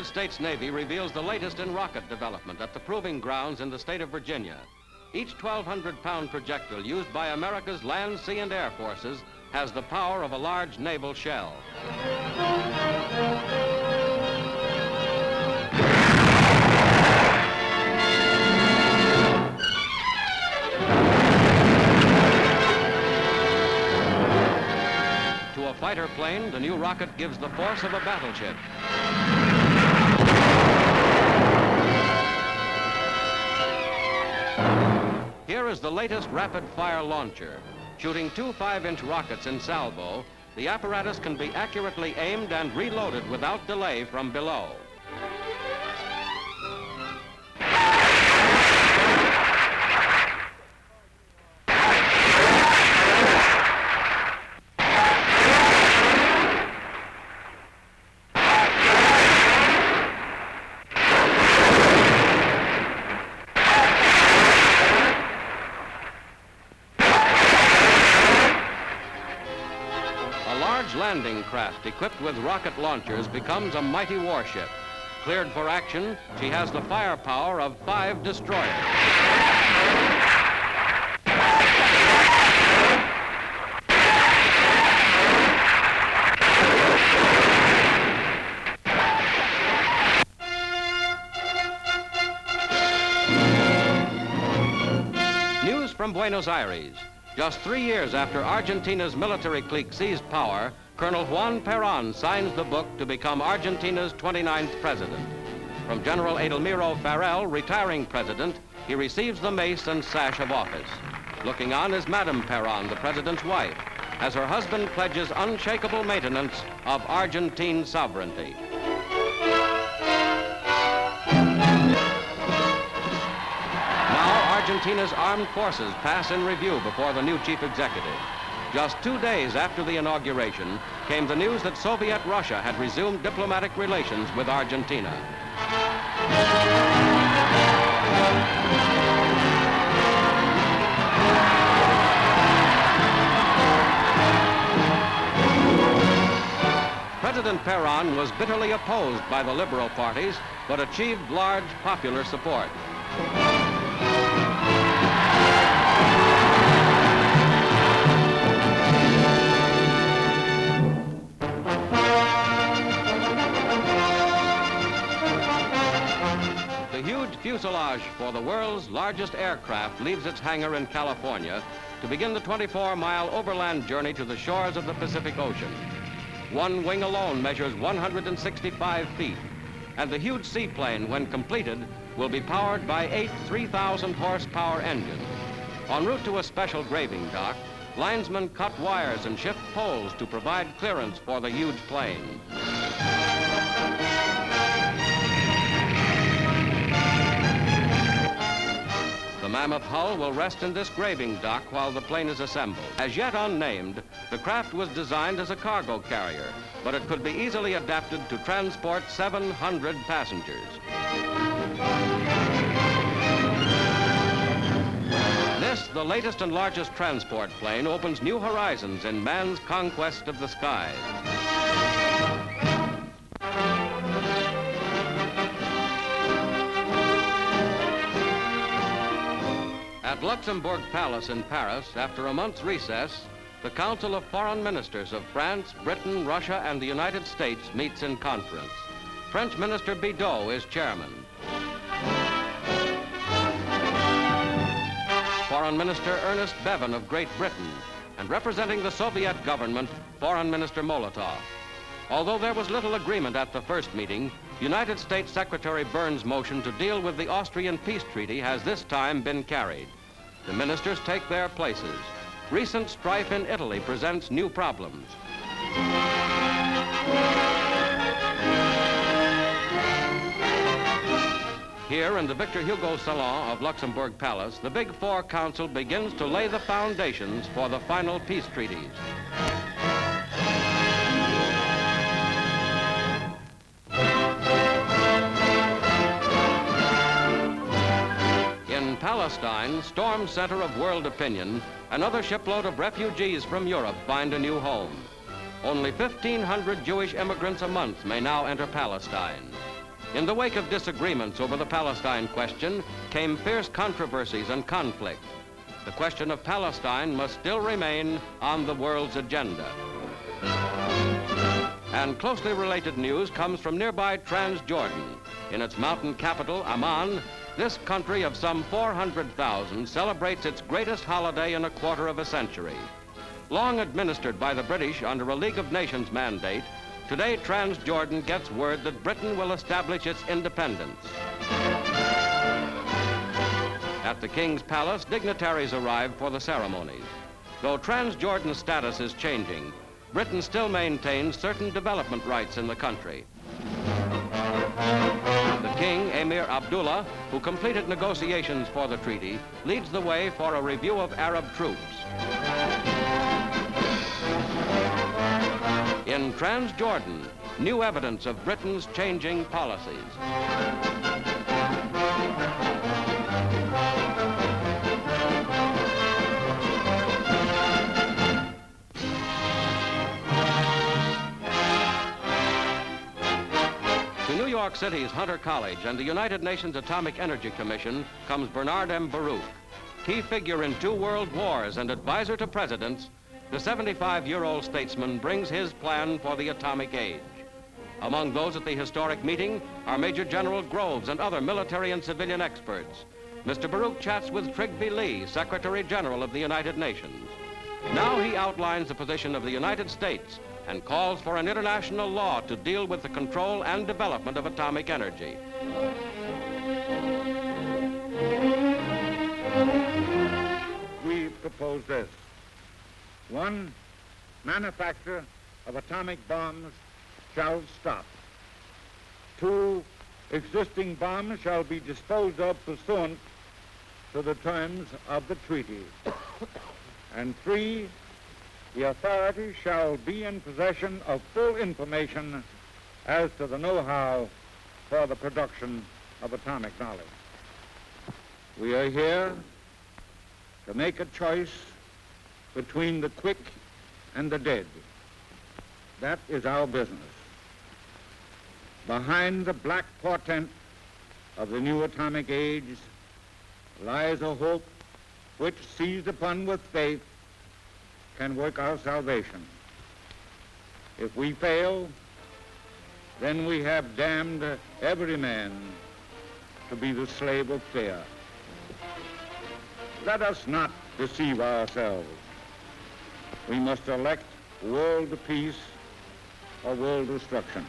United States Navy reveals the latest in rocket development at the proving grounds in the state of Virginia. Each 1,200-pound projectile used by America's land, sea, and air forces has the power of a large naval shell. To a fighter plane, the new rocket gives the force of a battleship. Here is the latest rapid-fire launcher. Shooting two 5-inch rockets in salvo, the apparatus can be accurately aimed and reloaded without delay from below. Landing craft equipped with rocket launchers becomes a mighty warship. Cleared for action, she has the firepower of 5 destroyers. News from Buenos Aires. Just 3 years after Argentina's military clique seized power, Colonel Juan Peron signs the book to become Argentina's 29th president. From General Edelmiro Farrell, retiring president, he receives the mace and sash of office. Looking on is Madame Peron, the president's wife, as her husband pledges unshakable maintenance of Argentine sovereignty. Now Argentina's armed forces pass in review before the new chief executive. Just 2 days after the inauguration came the news that Soviet Russia had resumed diplomatic relations with Argentina. President Peron was bitterly opposed by the liberal parties, but achieved large popular support. Fuselage for the world's largest aircraft leaves its hangar in California to begin the 24-mile overland journey to the shores of the Pacific Ocean. One wing alone measures 165 feet, and the huge seaplane, when completed, will be powered by 8 3,000-horsepower engines. En route to a special graving dock, linesmen cut wires and shift poles to provide clearance for the huge plane. The mammoth hull will rest in this graving dock while the plane is assembled. As yet unnamed, the craft was designed as a cargo carrier, but it could be easily adapted to transport 700 passengers. This, the latest and largest transport plane, opens new horizons in man's conquest of the skies. At Luxembourg Palace in Paris, after a month's recess, the Council of Foreign Ministers of France, Britain, Russia, and the United States meets in conference. French Minister Bidault is chairman. Foreign Minister Ernest Bevin of Great Britain, and representing the Soviet government, Foreign Minister Molotov. Although there was little agreement at the first meeting, United States Secretary Byrnes' motion to deal with the Austrian peace treaty has this time been carried. The ministers take their places. Recent strife in Italy presents new problems. Here in the Victor Hugo Salon of Luxembourg Palace, the Big Four Council begins to lay the foundations for the final peace treaties. In Palestine, storm center of world opinion, another shipload of refugees from Europe find a new home. Only 1,500 Jewish immigrants a month may now enter Palestine. In the wake of disagreements over the Palestine question came fierce controversies and conflict. The question of Palestine must still remain on the world's agenda. And closely related news comes from nearby Transjordan. In its mountain capital, Amman, this country of some 400,000 celebrates its greatest holiday in a quarter of a century. Long administered by the British under a League of Nations mandate, today Transjordan gets word that Britain will establish its independence. At the King's Palace, dignitaries arrive for the ceremonies. Though Transjordan's status is changing, Britain still maintains certain development rights in the country. The King, Amir Abdullah, who completed negotiations for the treaty, leads the way for a review of Arab troops. In Transjordan, new evidence of Britain's changing policies. To New York City's Hunter College and the United Nations Atomic Energy Commission comes Bernard M. Baruch, key figure in 2 world wars and advisor to presidents. The 75-year-old statesman brings his plan for the atomic age. Among those at the historic meeting are Major General Groves and other military and civilian experts. Mr. Baruch chats with Trygve Lie, Secretary General of the United Nations. Now he outlines the position of the United States and calls for an international law to deal with the control and development of atomic energy. We propose this. 1, manufacture of atomic bombs shall stop. 2, existing bombs shall be disposed of pursuant to the terms of the treaty. And 3, the authorities shall be in possession of full information as to the know-how for the production of atomic knowledge. We are here to make a choice between the quick and the dead. That is our business. Behind the black portent of the new atomic age lies a hope which, seized upon with faith, can work our salvation. If we fail, then we have damned every man to be the slave of fear. Let us not deceive ourselves. We must elect world peace or world destruction.